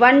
1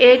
1